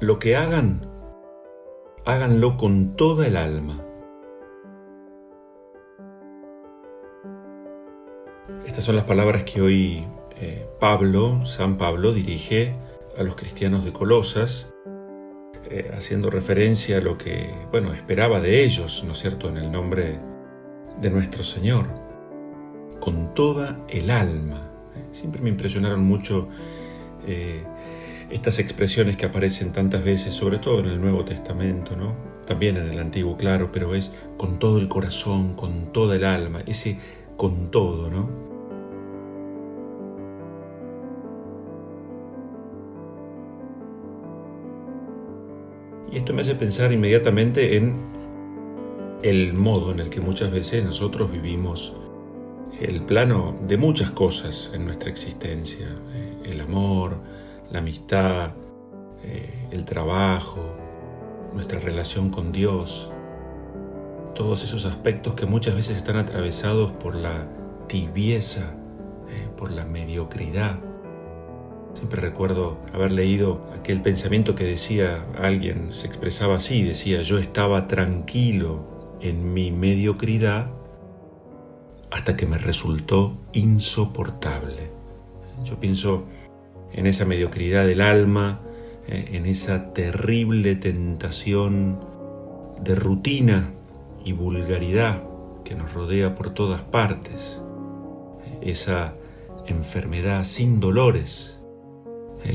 lo que hagan, háganlo con toda el alma. Estas son las palabras que hoy San Pablo dirige a los cristianos de Colosas, haciendo referencia a lo que, esperaba de ellos, ¿no es cierto?, en el nombre de nuestro Señor, con toda el alma. Siempre me impresionaron mucho estas expresiones que aparecen tantas veces, sobre todo en el Nuevo Testamento, ¿no? También en el Antiguo, claro, pero es con todo el corazón, con toda el alma, ese con todo, ¿no? Y esto me hace pensar inmediatamente en el modo en el que muchas veces nosotros vivimos el plano de muchas cosas en nuestra existencia. El amor, la amistad, el trabajo, nuestra relación con Dios. Todos esos aspectos que muchas veces están atravesados por la tibieza, por la mediocridad. Siempre recuerdo haber leído aquel pensamiento que decía, alguien se expresaba así, decía: yo estaba tranquilo en mi mediocridad hasta que me resultó insoportable. Yo pienso en esa mediocridad del alma, en esa terrible tentación de rutina y vulgaridad que nos rodea por todas partes, esa enfermedad sin dolores,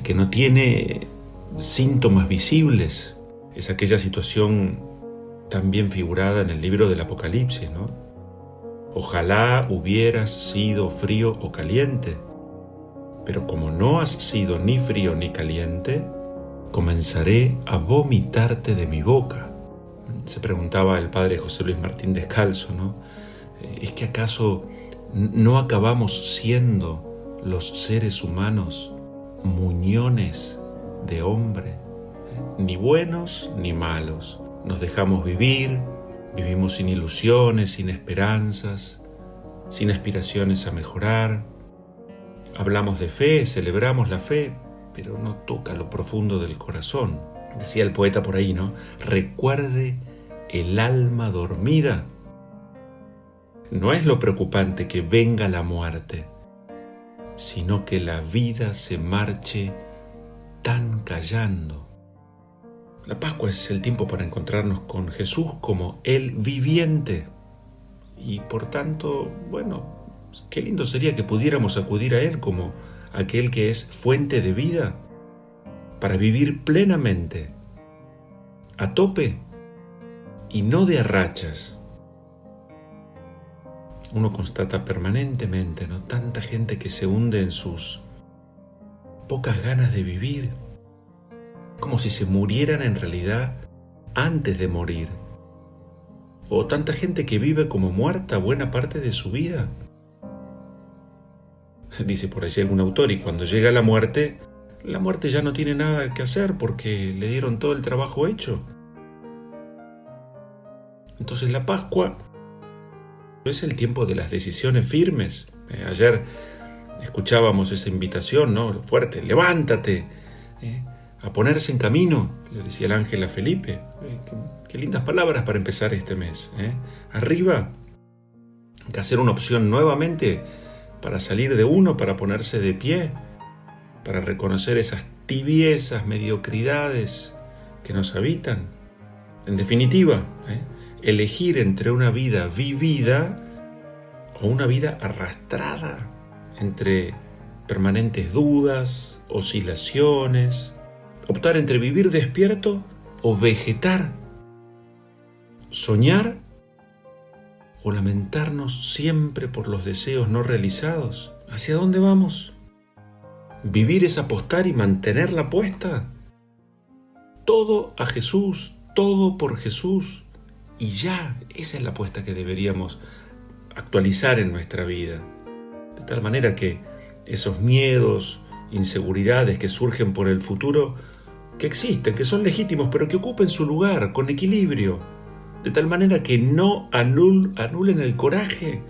que no tiene síntomas visibles. Es aquella situación tan bien figurada en el libro del Apocalipsis, ¿no? Ojalá hubieras sido frío o caliente, pero como no has sido ni frío ni caliente, comenzaré a vomitarte de mi boca. Se preguntaba el padre José Luis Martín Descalzo, ¿no? ¿Es que acaso no acabamos siendo los seres humanos muñones de hombre? Ni buenos ni malos. Nos dejamos vivir, vivimos sin ilusiones, sin esperanzas, sin aspiraciones a mejorar. Hablamos de fe, celebramos la fe, pero no toca lo profundo del corazón. Decía el poeta por ahí, ¿no? Recuerde el alma dormida. No es lo preocupante que venga la muerte, sino que la vida se marche tan callando. La Pascua es el tiempo para encontrarnos con Jesús como el viviente. Y por tanto, qué lindo sería que pudiéramos acudir a Él como aquel que es fuente de vida, para vivir plenamente, a tope y no de a rachas. Uno constata permanentemente, ¿no?, tanta gente que se hunde en sus pocas ganas de vivir, como si se murieran en realidad antes de morir. O tanta gente que vive como muerta buena parte de su vida. Dice por allí algún autor, y cuando llega la muerte ya no tiene nada que hacer porque le dieron todo el trabajo hecho. Entonces la Pascua es el tiempo de las decisiones firmes. Ayer escuchábamos esa invitación, ¿no?, fuerte: levántate, a ponerse en camino, le decía el ángel a Felipe. Qué lindas palabras para empezar este mes. Arriba, hay que hacer una opción nuevamente para salir de uno, para ponerse de pie, para reconocer esas tibiezas, mediocridades que nos habitan. En definitiva, elegir entre una vida vivida o una vida arrastrada entre permanentes dudas, oscilaciones. Optar entre vivir despierto o vegetar. Soñar o lamentarnos siempre por los deseos no realizados. ¿Hacia dónde vamos? ¿Vivir es apostar y mantener la apuesta? Todo a Jesús, todo por Jesús. Y ya, esa es la apuesta que deberíamos actualizar en nuestra vida. De tal manera que esos miedos, inseguridades que surgen por el futuro, que existen, que son legítimos, pero que ocupen su lugar con equilibrio, de tal manera que no anulen el coraje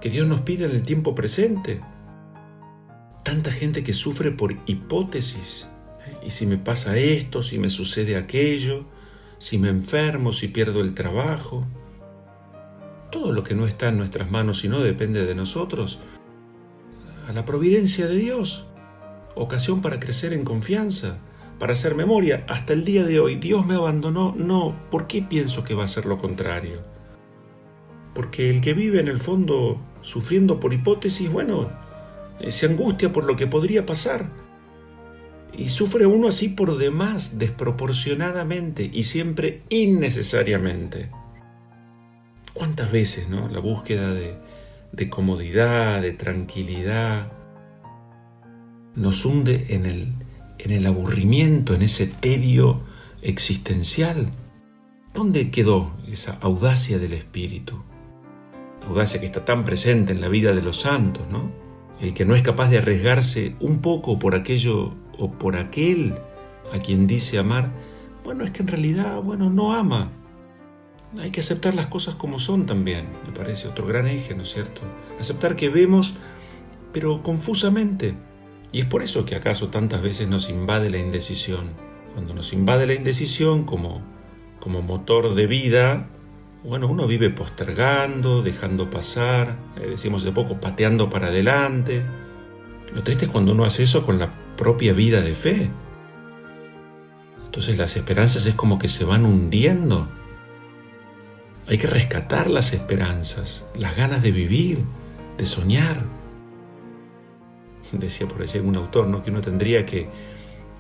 que Dios nos pide en el tiempo presente. Tanta gente que sufre por hipótesis, ¿Y si me pasa esto, si me sucede aquello, si me enfermo, si pierdo el trabajo? Todo lo que no está en nuestras manos y no depende de nosotros, a la providencia de Dios. Ocasión para crecer en confianza, para hacer memoria. Hasta el día de hoy, ¿Dios me abandonó? No. ¿Por qué pienso que va a ser lo contrario? Porque el que vive en el fondo sufriendo por hipótesis, se angustia por lo que podría pasar. Y sufre uno así por demás, desproporcionadamente y siempre innecesariamente. ¿Cuántas veces, la búsqueda de comodidad, de tranquilidad, nos hunde en el aburrimiento, en ese tedio existencial? ¿Dónde quedó esa audacia del espíritu? Audacia que está tan presente en la vida de los santos, ¿no? El que no es capaz de arriesgarse un poco por aquello o por aquel a quien dice amar, es que en realidad, no ama. Hay que aceptar las cosas como son también, me parece otro gran eje, ¿no es cierto? Aceptar que vemos, pero confusamente. Y es por eso que acaso tantas veces nos invade la indecisión. Cuando nos invade la indecisión como motor de vida, uno vive postergando, dejando pasar, decimos de poco, pateando para adelante. Lo triste es cuando uno hace eso con la propia vida de fe. Entonces las esperanzas es como que se van hundiendo. Hay que rescatar las esperanzas, las ganas de vivir, de soñar. Decía por allí un autor, que uno tendría que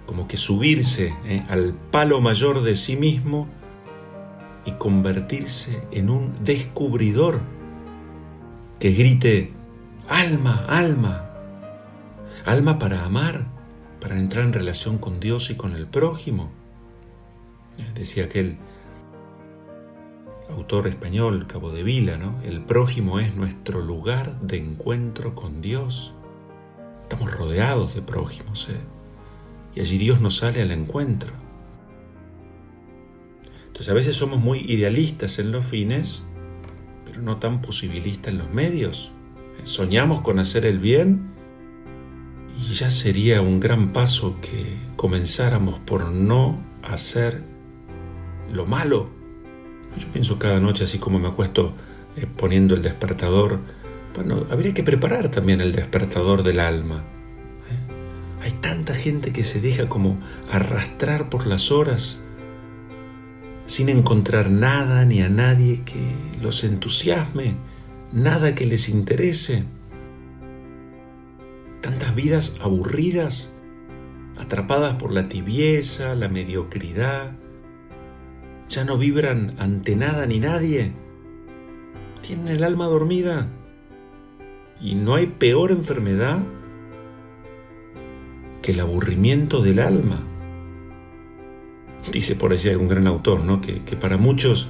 como que subirse al palo mayor de sí mismo y convertirse en un descubridor que grite: alma, alma, alma para amar, para entrar en relación con Dios y con el prójimo. Decía aquel autor español, Capdevila, el prójimo es nuestro lugar de encuentro con Dios. Estamos rodeados de prójimos, y allí Dios nos sale al encuentro. Entonces a veces somos muy idealistas en los fines, pero no tan posibilistas en los medios. Soñamos con hacer el bien y ya sería un gran paso que comenzáramos por no hacer lo malo. Yo pienso cada noche, así como me acuesto poniendo el despertador, habría que preparar también el despertador del alma. Hay tanta gente que se deja como arrastrar por las horas sin encontrar nada ni a nadie que los entusiasme, nada que les interese. Tantas vidas aburridas, atrapadas por la tibieza, la mediocridad. Ya no vibran ante nada ni nadie. Tienen el alma dormida. Y no hay peor enfermedad que el aburrimiento del alma. Dice por allí algún gran autor, que para muchos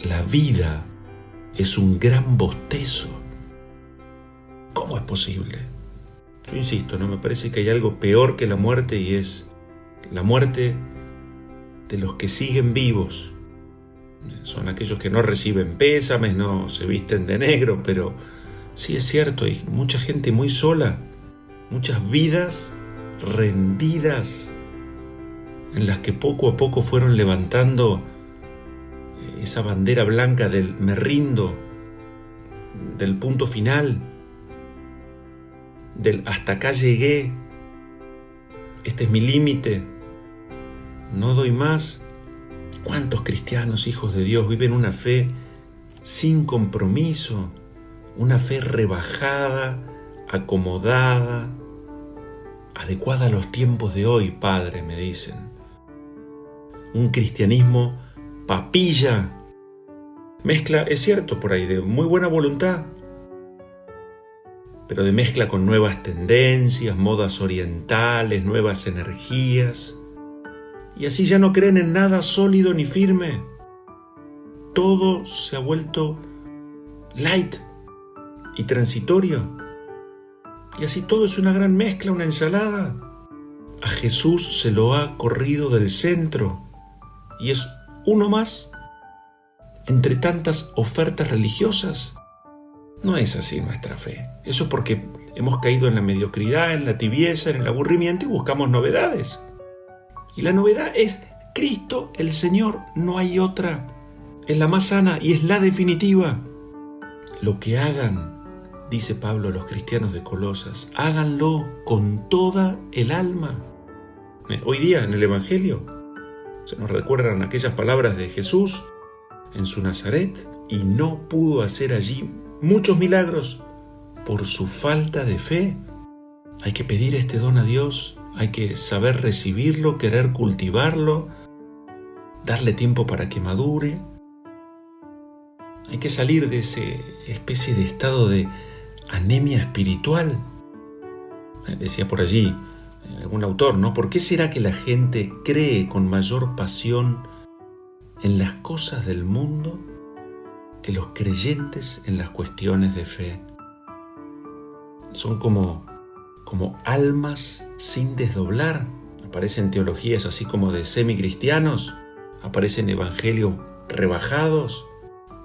la vida es un gran bostezo. ¿Cómo es posible? Yo insisto, me parece que hay algo peor que la muerte, y es la muerte de los que siguen vivos. Son aquellos que no reciben pésames, no se visten de negro, pero sí es cierto, hay mucha gente muy sola, muchas vidas rendidas, en las que poco a poco fueron levantando esa bandera blanca del me rindo, del punto final, del hasta acá llegué, este es mi límite, no doy más. ¿Cuántos cristianos, hijos de Dios, viven una fe sin compromiso, una fe rebajada, acomodada, adecuada a los tiempos de hoy, Padre, me dicen? Un cristianismo papilla, mezcla, es cierto, por ahí, de muy buena voluntad, pero de mezcla con nuevas tendencias, modas orientales, nuevas energías. Y así ya no creen en nada sólido ni firme. Todo se ha vuelto light y transitorio. Y así todo es una gran mezcla, una ensalada. A Jesús se lo ha corrido del centro y es uno más entre tantas ofertas religiosas. No es así nuestra fe. Eso es porque hemos caído en la mediocridad, en la tibieza, en el aburrimiento y buscamos novedades. Y la novedad es Cristo el Señor, no hay otra. Es la más sana y es la definitiva. Lo que hagan, dice Pablo a los cristianos de Colosas, háganlo con toda el alma. Hoy día en el Evangelio se nos recuerdan aquellas palabras de Jesús en su Nazaret y no pudo hacer allí muchos milagros por su falta de fe. Hay que pedir este don a Dios, hay que saber recibirlo, querer cultivarlo, darle tiempo para que madure. Hay que salir de esa especie de estado de anemia espiritual. Decía por allí algún autor, ¿no? ¿Por qué será que la gente cree con mayor pasión en las cosas del mundo que los creyentes en las cuestiones de fe? Son como almas sin desdoblar. Aparecen teologías así como de semicristianos, aparecen evangelios rebajados,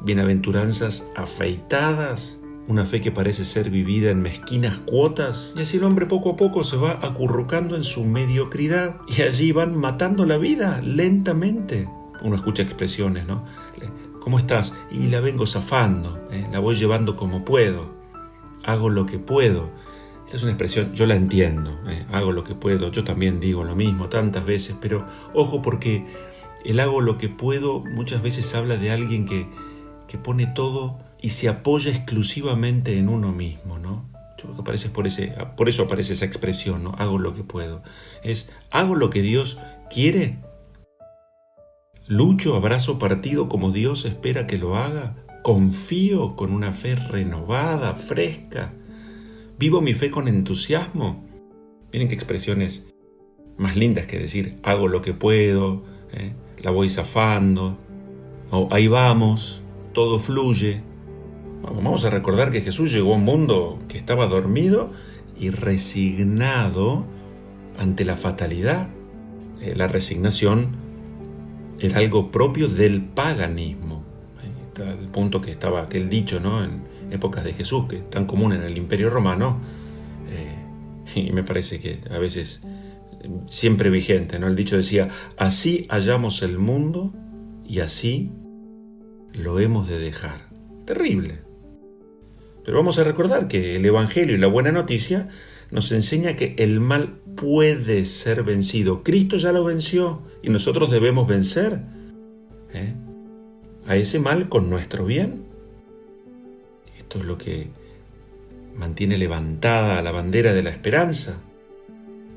bienaventuranzas afeitadas, una fe que parece ser vivida en mezquinas cuotas, y así el hombre poco a poco se va acurrucando en su mediocridad y allí van matando la vida lentamente. Uno escucha expresiones, ¿no? ¿Cómo estás? Y la vengo zafando, la voy llevando como puedo, hago lo que puedo. Esta es una expresión, yo la entiendo, hago lo que puedo, yo también digo lo mismo tantas veces, pero ojo porque el hago lo que puedo muchas veces habla de alguien que pone todo y se apoya exclusivamente en uno mismo, ¿no? Yo creo que por eso aparece esa expresión, ¿no? Hago lo que puedo. Hago lo que Dios quiere. Lucho, abrazo partido como Dios espera que lo haga. Confío con una fe renovada, fresca. Vivo mi fe con entusiasmo. Miren qué expresiones más lindas que decir hago lo que puedo, la voy zafando, o ahí vamos, todo fluye. Vamos a recordar que Jesús llegó a un mundo que estaba dormido y resignado ante la fatalidad. La resignación era algo propio del paganismo. Al punto que estaba aquel dicho, ¿no? En épocas de Jesús, que es tan común en el Imperio Romano, y me parece que a veces siempre vigente, ¿no? El dicho decía, así hallamos el mundo y así lo hemos de dejar. Terrible. Pero vamos a recordar que el Evangelio y la buena noticia nos enseña que el mal puede ser vencido. Cristo ya lo venció y nosotros debemos vencer a ese mal con nuestro bien. Esto es lo que mantiene levantada la bandera de la esperanza.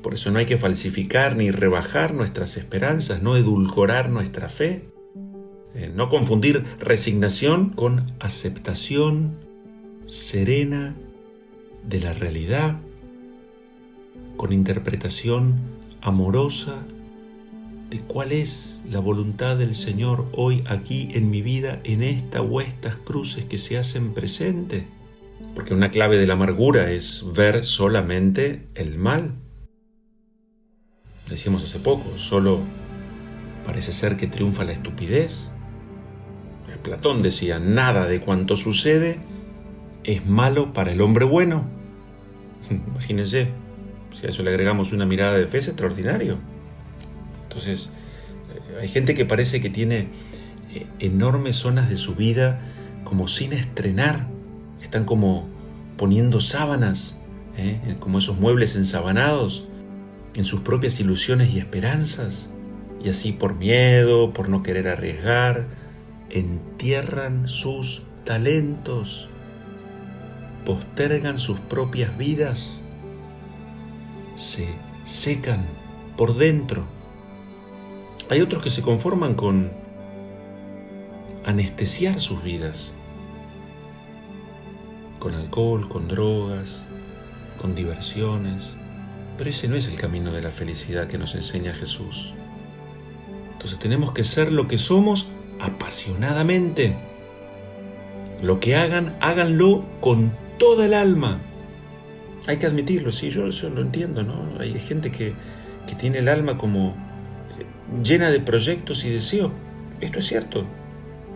Por eso no hay que falsificar ni rebajar nuestras esperanzas, no edulcorar nuestra fe, no confundir resignación con aceptación serena de la realidad, con interpretación amorosa de cuál es la voluntad del Señor hoy aquí en mi vida, en esta o estas cruces que se hacen presentes. Porque una clave de la amargura es ver solamente el mal. Decíamos hace poco, solo parece ser que triunfa la estupidez. Platón decía, nada de cuanto sucede es malo para el hombre bueno. Imagínense, si a eso le agregamos una mirada de fe, es extraordinario. Entonces, hay gente que parece que tiene enormes zonas de su vida como sin estrenar. Están como poniendo sábanas, como esos muebles ensabanados, en sus propias ilusiones y esperanzas. Y así por miedo, por no querer arriesgar, entierran sus talentos, postergan sus propias vidas, se secan por dentro. Hay otros que se conforman con anestesiar sus vidas, con alcohol, con drogas, con diversiones, pero ese no es el camino de la felicidad que nos enseña Jesús. Entonces tenemos que ser lo que somos apasionadamente. Lo que hagan, háganlo con toda el alma. Hay que admitirlo, sí, yo eso lo entiendo, ¿no? Hay gente que tiene el alma como llena de proyectos y deseos. Esto es cierto,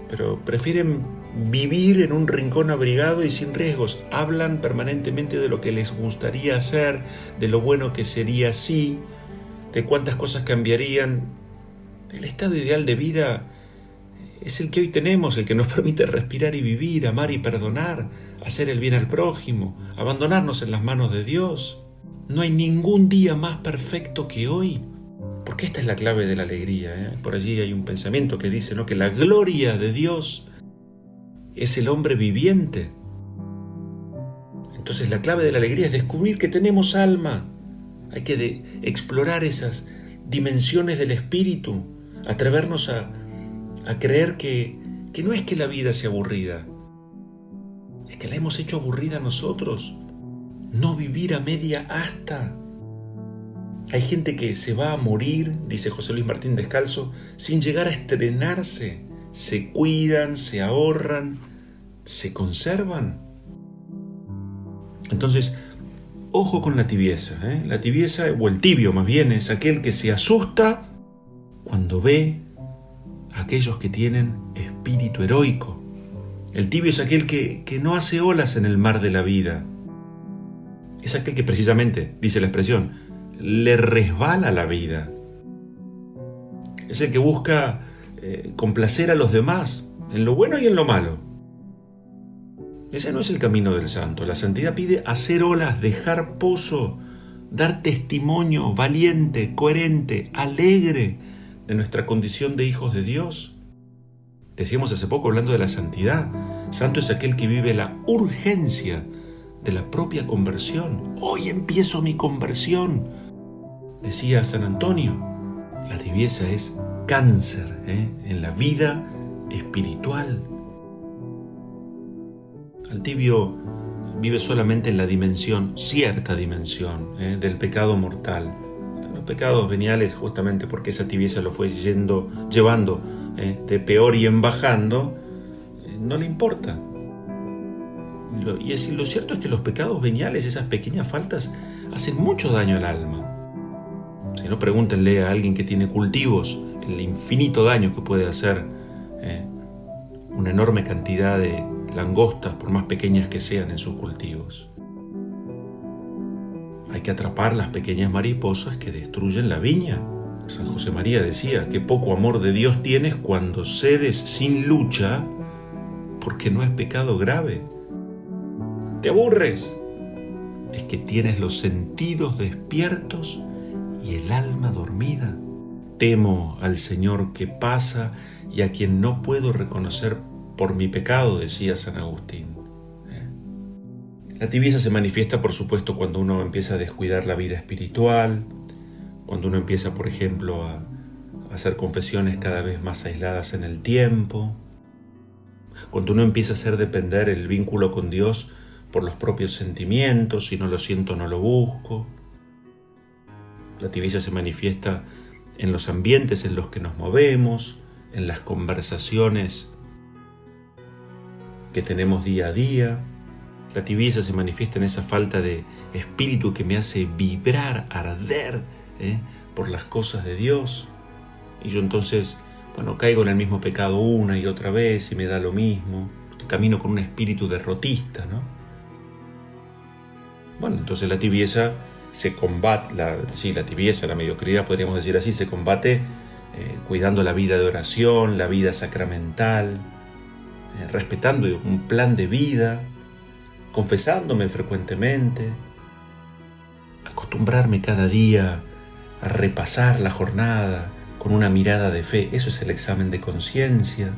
pero prefieren vivir en un rincón abrigado y sin riesgos. Hablan permanentemente de lo que les gustaría hacer, de lo bueno que sería si, de cuántas cosas cambiarían. El estado ideal de vida es el que hoy tenemos, el que nos permite respirar y vivir, amar y perdonar, hacer el bien al prójimo, abandonarnos en las manos de Dios. No hay ningún día más perfecto que hoy, porque esta es la clave de la alegría. Por allí hay un pensamiento que dice, ¿no?, que la gloria de Dios es el hombre viviente. Entonces la clave de la alegría es descubrir que tenemos alma. Hay que explorar esas dimensiones del espíritu, atrevernos a creer que no es que la vida sea aburrida, es que la hemos hecho aburrida nosotros. No vivir a media asta. Hay gente que se va a morir, dice José Luis Martín Descalzo, sin llegar a estrenarse. Se cuidan, se ahorran, se conservan. Entonces, ojo con la tibieza. La tibieza, o el tibio más bien, es aquel que se asusta cuando ve a aquellos que tienen espíritu heroico. El tibio es aquel que no hace olas en el mar de la vida. Es aquel que precisamente, dice la expresión, le resbala la vida. Es el que busca complacer a los demás, en lo bueno y en lo malo. Ese no es el camino del santo. La santidad pide hacer olas, dejar pozo, dar testimonio valiente, coherente, alegre de nuestra condición de hijos de Dios. Decíamos hace poco hablando de la santidad. Santo es aquel que vive la urgencia de la propia conversión. Hoy empiezo mi conversión, decía San Antonio. La tibieza es cáncer en la vida espiritual. El tibio vive solamente en la dimensión, cierta dimensión, del pecado mortal. Los pecados veniales, justamente porque esa tibieza lo fue llevando de peor y en bajando, no le importa. Lo cierto es que los pecados veniales, esas pequeñas faltas, hacen mucho daño al alma. Si no, pregúntenle a alguien que tiene cultivos el infinito daño que puede hacer una enorme cantidad de langostas, por más pequeñas que sean en sus cultivos. Hay que atrapar las pequeñas mariposas que destruyen la viña. San José María decía, qué poco amor de Dios tienes cuando cedes sin lucha, porque no es pecado grave. ¿Te aburres? Es que tienes los sentidos despiertos y el alma dormida. Temo al Señor que pasa y a quien no puedo reconocer por mi pecado, decía San Agustín. La tibieza se manifiesta, por supuesto, cuando uno empieza a descuidar la vida espiritual, cuando uno empieza, por ejemplo, a hacer confesiones cada vez más aisladas en el tiempo, cuando uno empieza a hacer depender el vínculo con Dios por los propios sentimientos, si no lo siento no lo busco. La tibieza se manifiesta en los ambientes en los que nos movemos, en las conversaciones que tenemos día a día. La tibieza se manifiesta en esa falta de espíritu que me hace vibrar, arder por las cosas de Dios. Y yo entonces, caigo en el mismo pecado una y otra vez y me da lo mismo. Camino con un espíritu derrotista, ¿no? Entonces la tibieza se combate, la tibieza, la mediocridad, podríamos decir así, se combate cuidando la vida de oración, la vida sacramental, respetando un plan de vida, confesándome frecuentemente, acostumbrarme cada día a repasar la jornada con una mirada de fe. Eso es el examen de conciencia.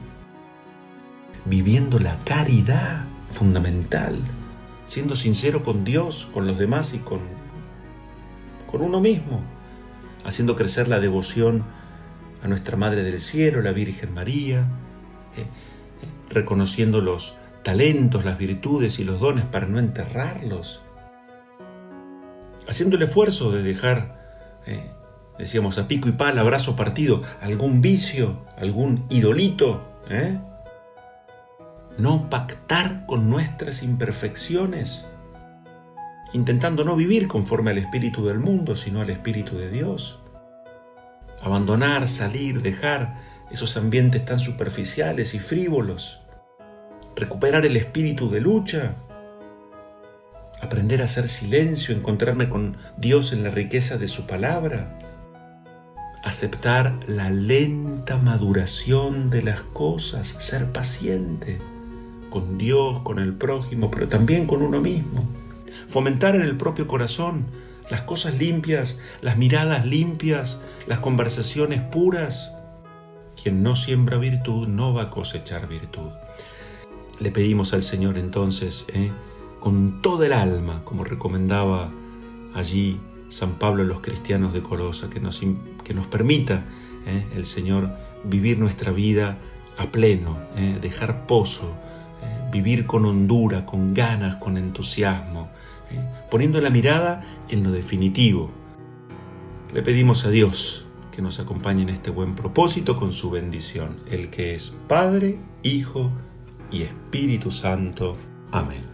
Viviendo la caridad fundamental, siendo sincero con Dios, con los demás y con uno mismo, haciendo crecer la devoción a nuestra Madre del Cielo, la Virgen María, reconociendo los talentos, las virtudes y los dones para no enterrarlos, haciendo el esfuerzo de dejar, decíamos, a pico y pala, a brazo partido, algún vicio, algún idolito, no pactar con nuestras imperfecciones, intentando no vivir conforme al espíritu del mundo, sino al espíritu de Dios. Abandonar, salir, dejar esos ambientes tan superficiales y frívolos. Recuperar el espíritu de lucha. Aprender a hacer silencio, encontrarme con Dios en la riqueza de su palabra. aceptar la lenta maduración de las cosas, ser paciente con Dios, con el prójimo, pero también con uno mismo. Fomentar en el propio corazón las cosas limpias, las miradas limpias, las conversaciones puras. Quien no siembra virtud no va a cosechar virtud. Le pedimos al Señor entonces, con toda el alma, como recomendaba allí San Pablo a los cristianos de Colosa, que nos permita el Señor vivir nuestra vida a pleno, dejar pozo, vivir con hondura, con ganas, con entusiasmo, poniendo la mirada en lo definitivo. Le pedimos a Dios que nos acompañe en este buen propósito con su bendición, el que es Padre, Hijo y Espíritu Santo. Amén.